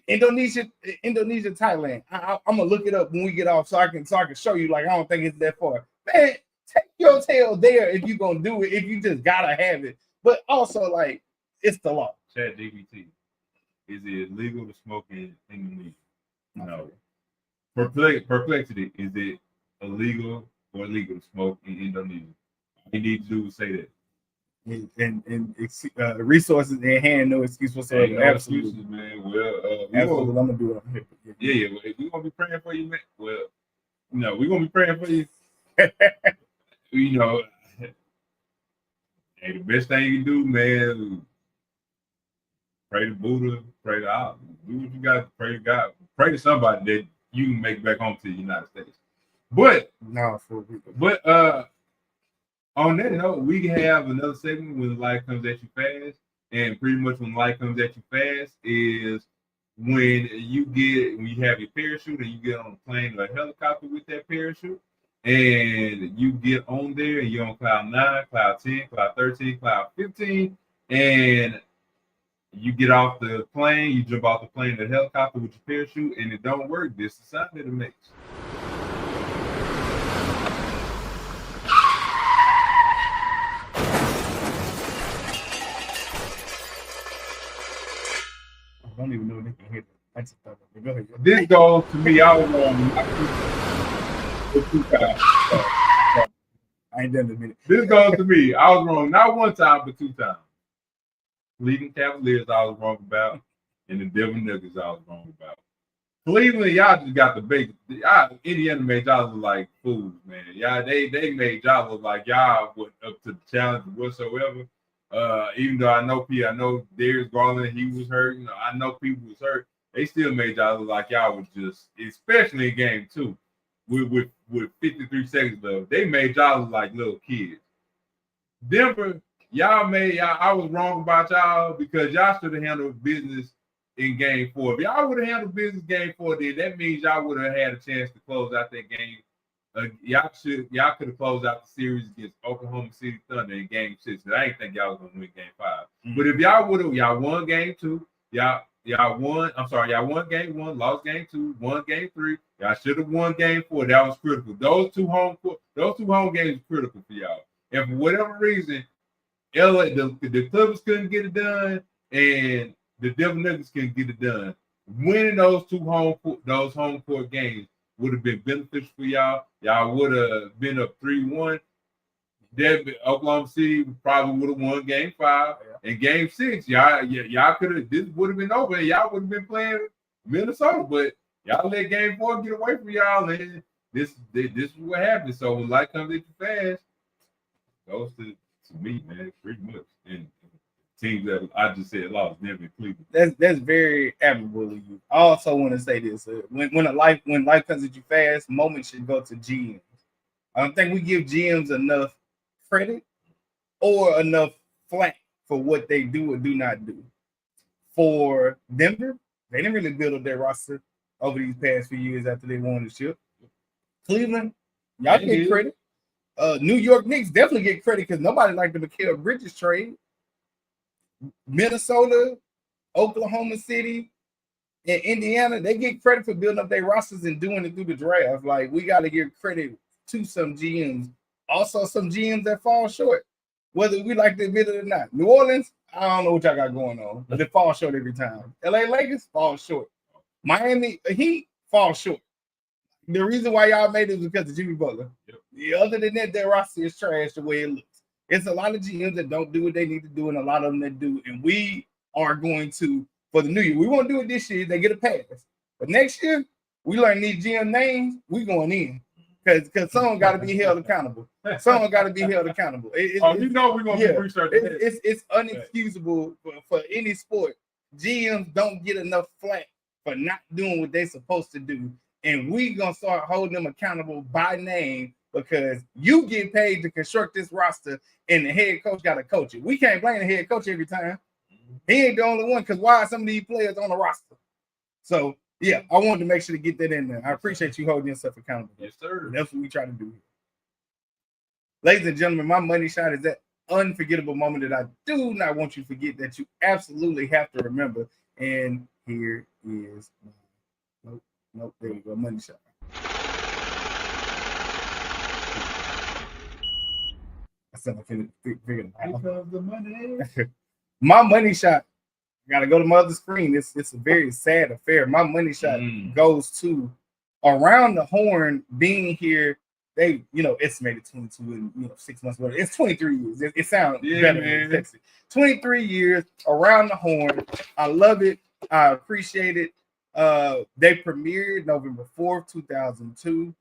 Indonesia, Thailand. I'm gonna look it up when we get off so I can show you. Like, I don't think it's that far. Man, take your tail there if you're gonna do it, if you just gotta have it. But also, like, it's the law. Chat GPT. Is it illegal to smoke in Indonesia? No. Perplexity. Is it illegal or illegal to smoke in Indonesia? All you need to do is say that. And resources in hand, no excuse whatsoever. No excuses, man. Well, absolutely. I'm gonna do it on here. Yeah. Well, if we're gonna be praying for you, man. Well, we're gonna be praying for you. Hey, the best thing you can do, man, pray to Buddha, pray to Allah. Do what you got to pray to God. Pray to somebody that you can make back home to the United States. But on that note, we can have another segment when life comes at you fast. And pretty much when life comes at you fast is when you have your parachute and you get on a plane or a helicopter with that parachute. And you get on there and you're on cloud 9, cloud 10, cloud 13, cloud 15, and you get off the plane, you jump off the plane to the helicopter with your parachute, and it don't work. This is the sound that it makes. I don't even know if they can hear that. This goes to me. I was wrong. I ain't done it in a minute. This goes to me. I was wrong not one time, but 2 times. Cleveland Cavaliers I was wrong about, and the Denver Nuggets I was wrong about. Cleveland, y'all just got the big. Indiana made y'all look like fools, man. Y'all, they made y'all look like y'all went up to the challenge whatsoever. Even though I know Darius Garland, he was hurt. I know people was hurt. They still made y'all look like y'all was just, especially in game 2. With 53 seconds left, they made y'all look like little kids. Denver, I was wrong about y'all because y'all should have handled business in game 4. If y'all would have handled business game 4, then that means y'all would have had a chance to close out that game. Y'all could have closed out the series against Oklahoma City Thunder in game 6. I didn't think y'all was gonna win game 5. Mm-hmm. But if y'all won game 2, y'all won game 1, lost game 2, won game 3. Y'all should have won game 4. That was critical. Those two home games were critical for y'all. And for whatever reason, LA, the Clippers couldn't get it done, and the Denver Nuggets couldn't get it done. Winning those home court games would have been beneficial for y'all. Y'all would have been up 3-1. Then Oklahoma City probably would have won Game 5 and Game 6. Y'all could have. This would have been over. And y'all would have been playing Minnesota, but y'all let Game 4 get away from y'all, and this is what happened. So when light comes at you fast, goes to me, man, pretty much. And teams that I just said lost, never Cleveland. That's very admirable of you. I also want to say this: when life comes at you fast, moments should go to GMs. I don't think we give GMs enough credit or enough flack for what they do or do not do. For Denver, they didn't really build up their roster over these past few years after they won the ship. Cleveland, y'all get credit. New York Knicks definitely get credit because nobody liked the Mikal Bridges trade. Minnesota, Oklahoma City, and Indiana, they get credit for building up their rosters and doing it through the draft. Like, we got to give credit to some GMs. Also, some GMs that fall short, whether we like to admit it or not. New Orleans, I don't know what y'all got going on, but they fall short every time. LA Lakers fall short. Miami Heat fall short. The reason why y'all made it is because of Jimmy Butler. Yep. Other than that, their roster is trash the way it looks. It's a lot of GMs that don't do what they need to do, and a lot of them that do. And we are going to, for the new year, we won't do it this year. They get a pass. But next year, we learn these GM names, we going in. Because someone got to be held accountable. Someone got to be held accountable. We're going to be researching it's unexcusable for any sport. GMs don't get enough flack for not doing what they're supposed to do. And we going to start holding them accountable by name because you get paid to construct this roster and the head coach got to coach it. We can't blame the head coach every time. He ain't the only one because why are some of these players on the roster? So, yeah, I wanted to make sure to get that in there. I appreciate you holding yourself accountable. Yes, sir. That's what we try to do here. Ladies and gentlemen, my money shot is that unforgettable moment that I do not want you to forget that you absolutely have to remember. And here is my nope, there we go, money shot. I said I couldn't figure it out. Because the money. My money shot. Gotta go to my other screen. It's a very sad affair. My money shot goes to Around the Horn being here. They, estimated 22 in 6 months. But it's 23 years. It sounds better than sexy. 23 years Around the Horn. I love it. I appreciate it. They premiered November 4th, 2002.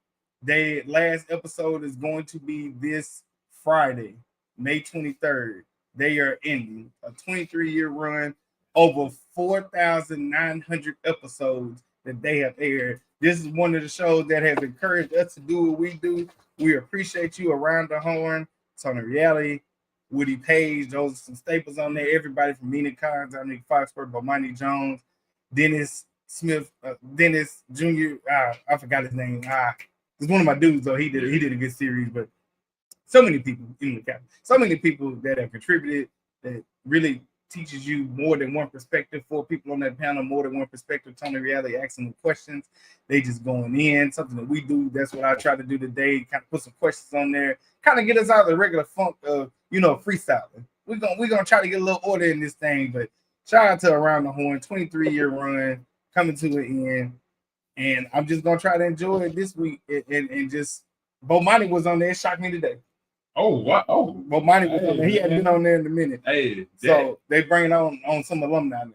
Their last episode is going to be this Friday, May 23rd. They are ending a 23-year run. Over 4,900 episodes that they have aired. This is one of the shows that has encouraged us to do what we do. We appreciate you. Around the Horn. It's on the reality. Woody Page, those are some staples on there. Everybody from Mina Collins, Dominic Foxworth, Bomani Jones, Dennis Smith, Dennis Jr. I forgot his name. It's one of my dudes though. He did a good series, but so many people in the cap, so many people that have contributed that really teaches you more than one perspective. 4 people on that panel, more than one perspective. Tony Reality asking them questions. They just going in. Something that we do. That's what I try to do today. Kind of put some questions on there. Kind of get us out of the regular funk of, freestyling. We're gonna try to get a little order in this thing. But shout out to Around the Horn, 23-year run, coming to an end. And I'm just gonna try to enjoy it this week. And just Bomani was on there. It shocked me today. Oh, wow. Oh, Bomani was on there. He hadn't been on there in a minute. Hey, so they bring on some alumni now.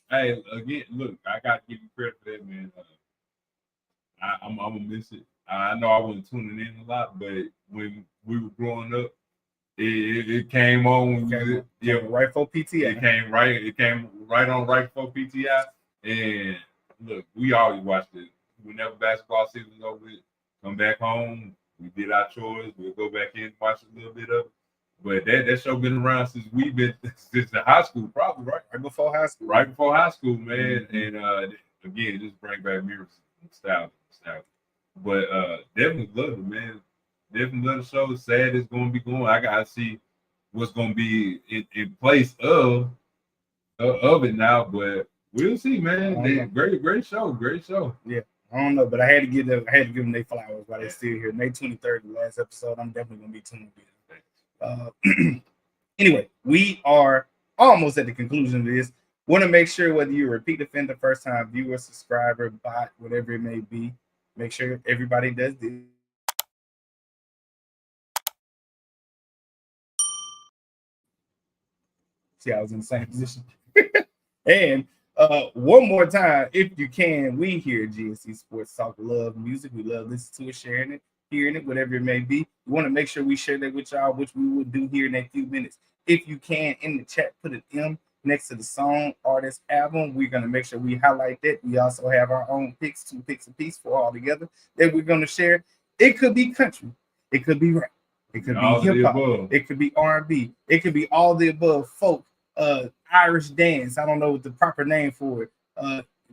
Hey, again, look, I got to give you credit for that, man. I'm gonna miss it. I know I wasn't tuning in a lot, but when we were growing up, it came on. Right before PTI. It came right on right before PTI. And look, we always watched it. Whenever basketball season was over, come back home. We did our chores. We'll go back in, watch a little bit of it. But that show been around since the high school, probably, right? Right before high school. Right before high school, man. And again, just bring back memories, nostalgia. But definitely love it, man. Definitely love the show. Sad it's going to be going. I got to see what's going to be in place of it now. But we'll see, man. Great show. Great show. Yeah. I don't know, but I had to give them their flowers while they're still here. May 23rd, the last episode. I'm definitely gonna be tuned in. Anyway, we are almost at the conclusion of this. Want to make sure whether you're a repeat offender, first time viewer, subscriber, bot, whatever it may be, make sure everybody does this. See, I was in the same position. And one more time, if you can, we here at G&C Sports Talk love music. We love listening to it, sharing it, hearing it, whatever it may be. We want to make sure we share that with y'all, which we will do here in a few minutes. If you can, in the chat, put an M next to the song, artist, album. We're going to make sure we highlight that. We also have our own picks, 2 picks a piece for all together that we're going to share. It could be country. It could be rap. It could be hip-hop. It could be R&B. It could be all the above, folk, Irish dance. I don't know what the proper name for it.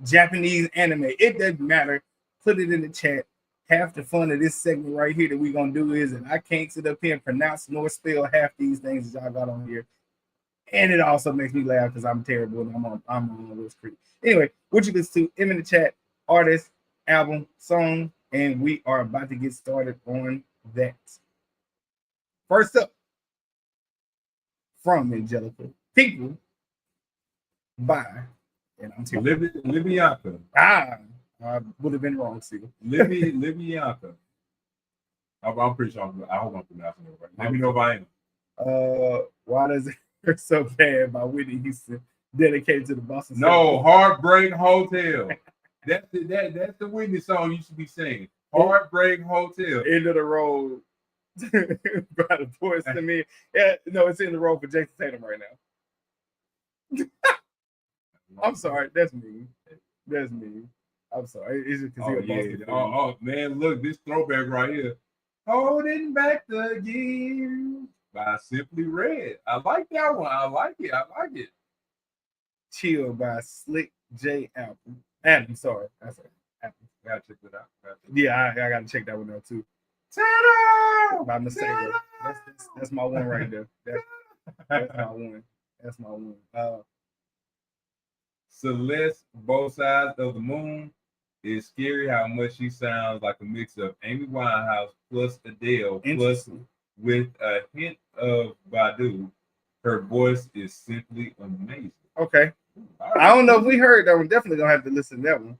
Japanese anime. It doesn't matter. Put it in the chat. Half the fun of this segment right here that we're going to do is that I can't sit up here and pronounce nor spell half these things that y'all got on here. And it also makes me laugh because I'm terrible and I'm on Will's Creek. Anyway, what you listen to, M in the chat, artist, album, song, and we are about to get started on that. First up, from Angelica, People by, and I'm terrible. Libianca. I would have been wrong, Steve. Libianca. I'm pretty sure. I hope I'm pronouncing it right. Let me know if I am. Why does it hurt so bad by Whitney Houston, dedicated to the Boston? No, Heartbreak Hotel. That's the Whitney song you should be singing. Heartbreak Hotel. End of the road. By the Boys to Me. Yeah, no, it's in the road for Jason Tatum right now. I'm sorry, that's me. That's me. I'm sorry. It's just because man, look, this throwback right here. Holding Back the Gear by Simply Red. I like that one. I like it. Chill by Slick J. Adam, sorry. That's it. Gotta check that out. Yeah, I gotta check that one out too. By mistake. That's my one right there. That's my one. That's my one. Celeste, Both Sides of the Moon. It's scary how much she sounds like a mix of Amy Winehouse plus Adele plus with a hint of Badu. Her voice is simply amazing. Okay. Right. I don't know if we heard that one. Definitely gonna have to listen to that one.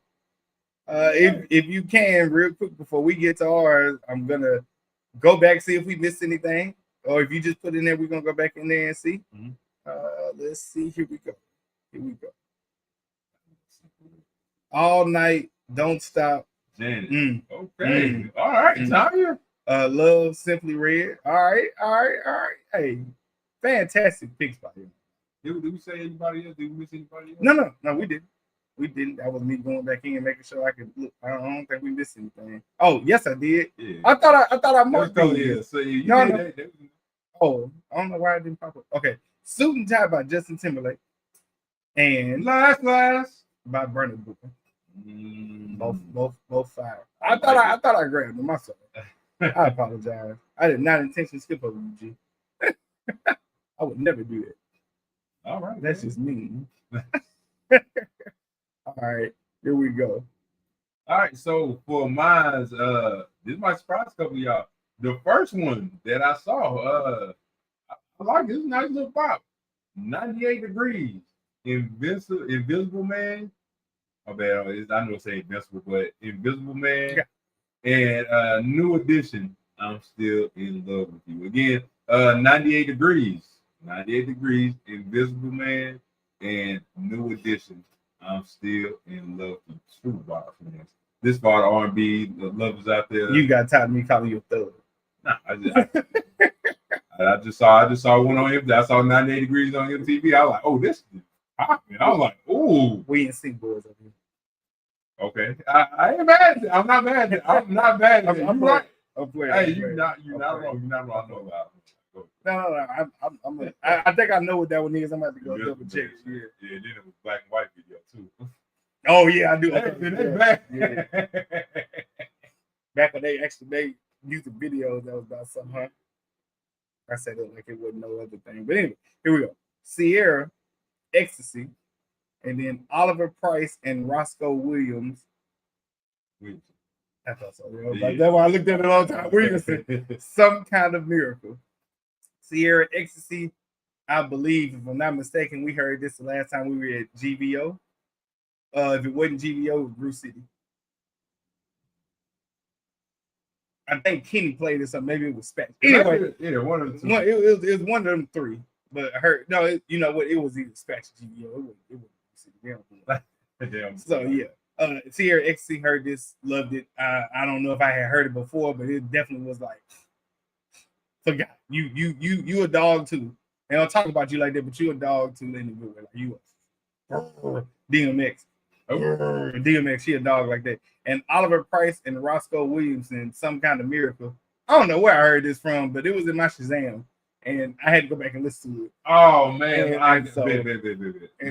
If you can, real quick before we get to ours, I'm gonna go back, see if we missed anything. Or if you just put in there, we're gonna go back in there and see. Mm-hmm. Let's see. Here we go. All Night, Don't Stop. Janet. Okay. All right, Tanya. Love, Simply Red. All right. Hey, fantastic picks by him. Did we say anybody else? Did we miss anybody else? No, we didn't. We didn't. That was me going back in and making sure I could look. I don't think we missed anything. Oh, yes, I did. Yeah. I thought I marked it. So you no. That. Oh, I don't know why it didn't pop up. Okay. Suit and Tie by Justin Timberlake. And Last by Burna Boy. Both fire. I thought I grabbed them myself. I apologize. I did not intentionally skip over you, G. I would never do that. All right. That's just me. All right, here we go. All right, so for mine's, this might surprise a couple of y'all. The first one that I saw, I like this nice little pop. 98 Degrees, Invisible Man. Oh, bad, I know it's Invincible, but Invisible Man. Yeah. And New Edition, I'm Still in Love with You. Again, 98 Degrees, Invisible Man, and New Edition. I'm Still in Love with You. Bars, man. This part of R&B, the lovers out there. You got tired of me calling you a thug. Nah, I just saw one on MTV. I saw 98 Degrees on MTV. I was like, oh, this is popping. I was like, oh. WNBA boys over here. Okay, I ain't mad. I'm not mad. I'm not mad. I'm right. Hey, you're not wrong. You're not wrong. I know about it. No. I think I know what that one is. I'm about to go double check. Yeah. Then it was black and white video too. Oh yeah, I do. Back when they actually made music videos that was about something, huh? I said it like it wasn't no other thing. But anyway, here we go. Sierra, Ecstasy, and then Oliver Price and Roscoe Williams. I thought so. Yeah. That's why I looked at it all the time. Williamson, Some Kind of Miracle. Sierra, Ecstasy. I believe, if I'm not mistaken, we heard this the last time we were at GVO. If it wasn't GVO, it was Brew City. I think Kenny played it, so maybe it was Spanish. Anyway, yeah, one of the two. It was one of them three. But you know what? It was either Spanish GBO. It was Damn. So yeah. Sierra XC heard this, loved it. I don't know if I had heard it before, but it definitely was like, forgot. You a dog too. They don't talk about you like that, but you a dog too in the good way. Like you a DMX. DMX, she a dog like that. And Oliver Price and Roscoe Williamson, Some Kind of Miracle. I don't know where I heard this from, but it was in my Shazam. And I had to go back and listen to it. Oh man,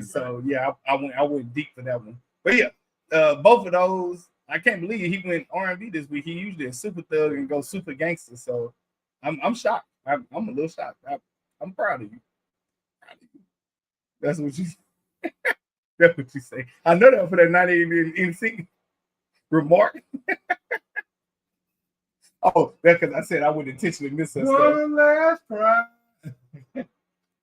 so yeah, I went deep for that one. But yeah, both of those, I can't believe he went R&B this week. He usually a super thug and go super gangster. So I'm shocked. I'm a little shocked. I'm proud of you. That's what you say. That's what you say. I know that for that 98 in NC remark. Oh, that's because I said I would intentionally miss her. One last cry.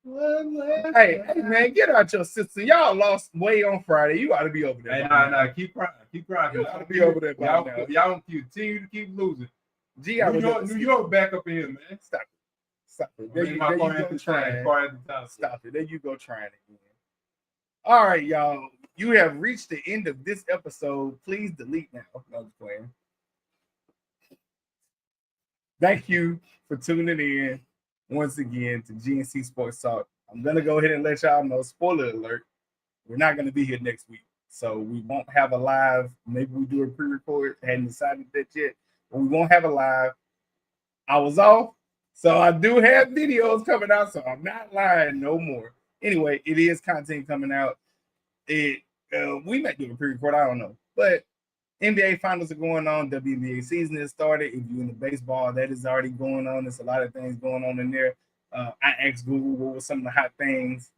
One last Hey, man, get out your sister. Y'all lost way on Friday. You ought to be over there. Hey, nah, keep crying. You ought to be over there. Y'all continue to keep losing. New York back up in here, man. Stop it. There you go trying. Stop it. There you go trying again. All right, y'all. You have reached the end of this episode. Please delete now. No, I'm just playing. Thank you for tuning in once again to G&C Sports Talk. I'm going to go ahead and let y'all know, spoiler alert, we're not going to be here next week. So we won't have a live. Maybe we do a pre-record. Hadn't decided that yet. But we won't have a live. I was off. So I do have videos coming out. So I'm not lying no more. Anyway, it is content coming out. We might do a pre-record. I don't know. But NBA finals are going on. WNBA season has started. If you're in the baseball, that is already going on. There's a lot of things going on in there. I asked Google what were some of the hot things,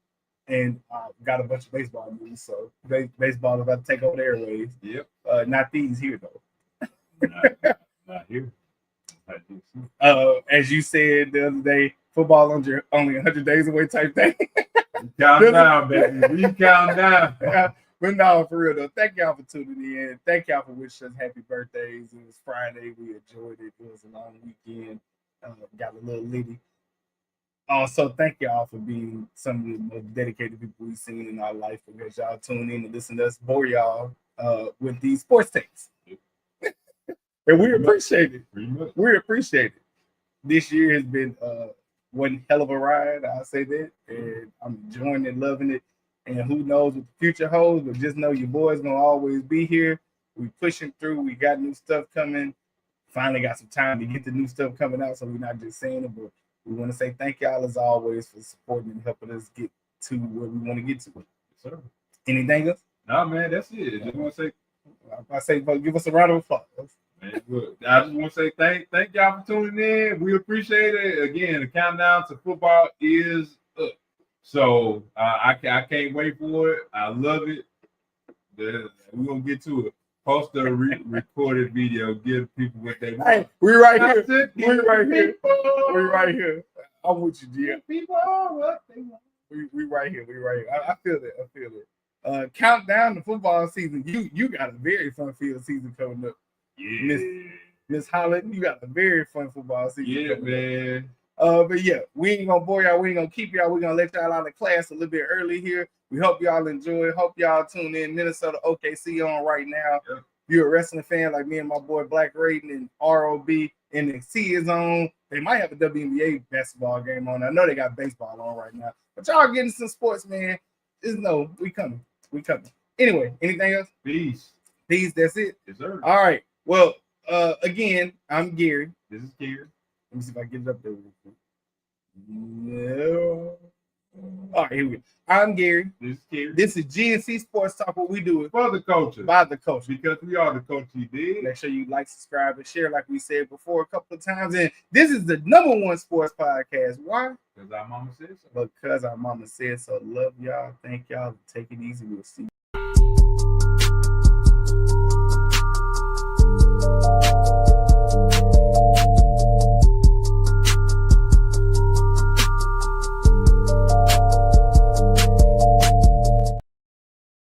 and got a bunch of baseball news. So baseball is about to take over the airwaves. Yep. Not these here though. Not here. As you said the other day, football only 100 days away type thing. Count down, baby. We count down. But no, for real though, thank y'all for tuning in. Thank y'all for wishing us happy birthdays. It was Friday. We enjoyed it. It was a long weekend. Got a little litty. Also, thank y'all for being some of the most dedicated people we've seen in our life, because y'all tune in and listen to us bore y'all with these sports takes. And we appreciate it. We appreciate it. This year has been one hell of a ride, I'll say that. And I'm enjoying it, loving it. And who knows what the future holds, but just know your boy's gonna always be here. We pushing through. We got new stuff coming. Finally got some time to get the new stuff coming out, so we're not just saying it, but we want to say thank y'all as always for supporting and helping us get to where we want to get to. Yes, sir. Anything else? No, man, that's it. Just want to say, give us a round of applause. Man, look, I just want to say thank y'all for tuning in. We appreciate it. Again, the countdown to football is up. So I can't wait for it. I love it. We're gonna get to it. Post a recorded video. Give people what they want. Hey, we right here. We right here. We right here. I'm with you, G. People what they want. We right here. We right here. I feel it. I feel it. Countdown to football season. You got a very fun field season coming up. Yeah. Miss Holland, you got a very fun football season. Yeah, man. But yeah, we ain't gonna bore y'all. We ain't gonna keep y'all. We're gonna let y'all out of class a little bit early here. We hope y'all enjoy. Hope y'all tune in. Minnesota OKC on right now. Yep. If you're a wrestling fan like me and my boy Black Raiden and ROB, NXT is on. They might have a WNBA basketball game on. I know they got baseball on right now. But y'all getting some sports, man. Just know we coming. We coming. Anyway, anything else? Peace. That's it. Yes, sir. All right. Well, again, I'm Gary. This is Cary. Let me see if I can get it up there real quick. No. All right, here we go. I'm Gary. This is Cary. This is G&C Sports Talk. What we do is for the culture. By the culture. Because we are the culture you did. Make sure you like, subscribe, and share like we said before a couple of times. And this is the #1 sports podcast. Why? Because our mama said so. Because our mama said so. Love y'all. Thank y'all. Take it easy. We'll see you.